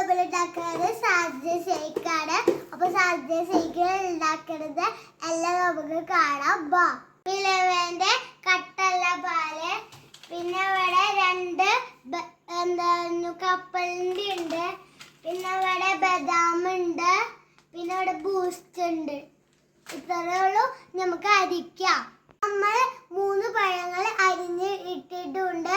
നമ്മൾ ഉണ്ടാക്കുന്നത് സാധ്യ ഷേക്കാണ്. അപ്പൊ സാധ്യ ഷേക്ക് ഉണ്ടാക്കുന്നത് എല്ലാം നമുക്ക് കാണാം. ഇലവന്റെ കട്ടല്ല പാല്, പിന്നെ ഇവിടെ 2 കപ്പലിന്റെ ഉണ്ട്, പിന്നെ ഇവിടെ ബദാം ഉണ്ട്, പിന്നെ ഇവിടെ ബൂസ്റ്റ് ഉണ്ട്. ഇത്രയുള്ളൂ. നമുക്ക് അരിക്കാം. നമ്മൾ 3 പഴങ്ങൾ അരിഞ്ഞ് ഇട്ടിട്ടുണ്ട്,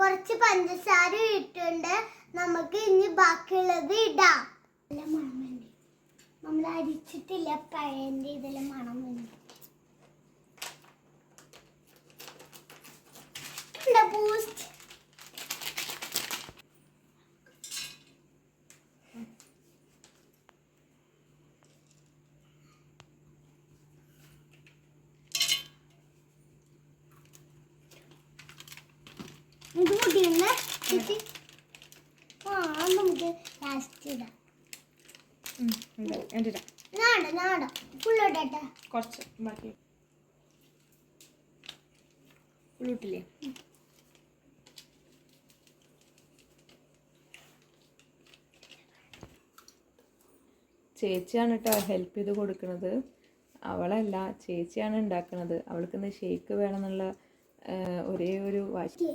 കുറച്ച് പഞ്ചസാര ഇട്ടിട്ടുണ്ട്. നമുക്ക് ഇനി ബാക്കിയുള്ളത് ഇടാം. നല്ല മണമുണ്ട്. നമ്മൾ അരിച്ചിട്ടില്ല പഴന്റെ ഇതെല്ലാം മണമുണ്ട്. ബൂസ്റ്റ് ഇത് കൂട്ടിയിരുന്ന നമുക്ക് ലാസ്റ്റ് ഇടാം. ഫുള്ളിട്ടെ കുറച്ച് ബാക്കി ഫുള്ളിട്ടില്ലേ? ചേച്ചിയാണ് കേട്ടോ ഹെൽപ്പ് ചെയ്ത് കൊടുക്കുന്നത്. അവളല്ല, ചേച്ചിയാണ് ഉണ്ടാക്കുന്നത്. അവൾക്ക് ഇന്ന് ഷേക്ക് വേണമെന്നുള്ള ഒരേ ഒരു വാശി.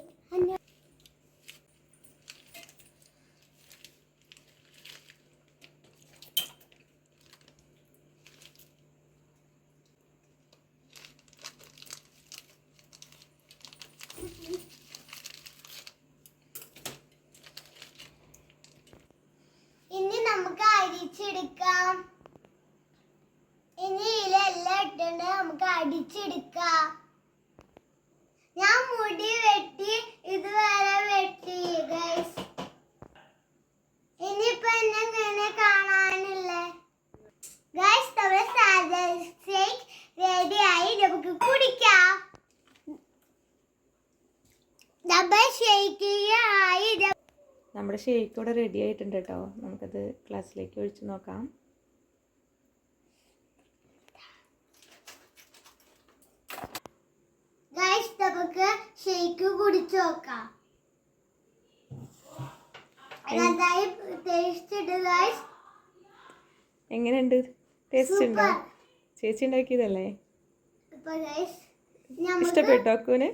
ഇനി നമുക്ക് അരിച്ചെടുക്കാം. ഇനി ഇലെല്ലാം ഇട്ടുണ്ട്, നമുക്ക് അടിച്ചെടുക്കാം. ഞാൻ മുടി വെട്ടി ഇതുവരെ വെട്ടി ഗൈസ്. ഇനിയിപ്പോ എന്നെ കാണാനില്ലേ ഗൈസ്? നമ്മുടെ സാധാ ഷേക്ക് റെഡി ആയി. നമുക്ക് കുടിക്കാം. നമ്മുടെ ഷേക്ക് ഇവിടെ റെഡി ആയിട്ടുണ്ട് കേട്ടോ. നമുക്കത് ഗ്ലാസ്സിലേക്ക് ഒഴിച്ച് നോക്കാം. ഗൈസ് നമുക്ക് ഷേക്ക് കുടിച്ചു നോക്കാം. എങ്ങനെയുണ്ട്? ടേസ്റ്റ് ഉണ്ടോ? ചേച്ചി ഉണ്ടാക്കിയതല്ലേ? ഇഷ്ടപ്പെട്ടോ അക്കുവിന്?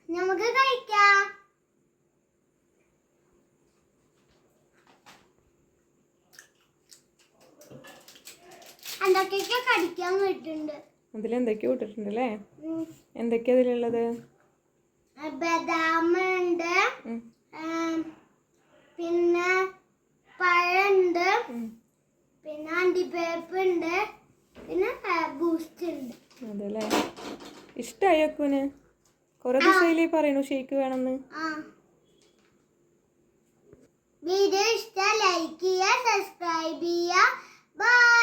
നമുക്ക് കഴിക്കാം. എന്തൊക്കെയൊക്കെ കടിക്കാൻ പറ്റുന്നുണ്ട്. അതിലെന്തൊക്കെയോ ഇട്ടിട്ടുണ്ട് അല്ലേ? എന്തൊക്കെയാ അതിലുള്ളത്? ബദാം ഉണ്ട്, പിന്നെ പഴമുണ്ട്, പിന്നെ അണ്ടിപ്പരിപ്പ് ഉണ്ട്, പിന്നെ ബൂസ്റ്റ് ഉണ്ട്. അതല്ലേ? ഇഷ്ടമായി അക്കുവിന്? കുറെ ദിവസമായില്ലേ പറയണു ഷേക്ക് വേണമെന്ന്. വീഡിയോ ഇഷ്ടം ലൈക്ക് ചെയ്യുക, സബ്സ്ക്രൈബ് ചെയ്യുക. ബൈ.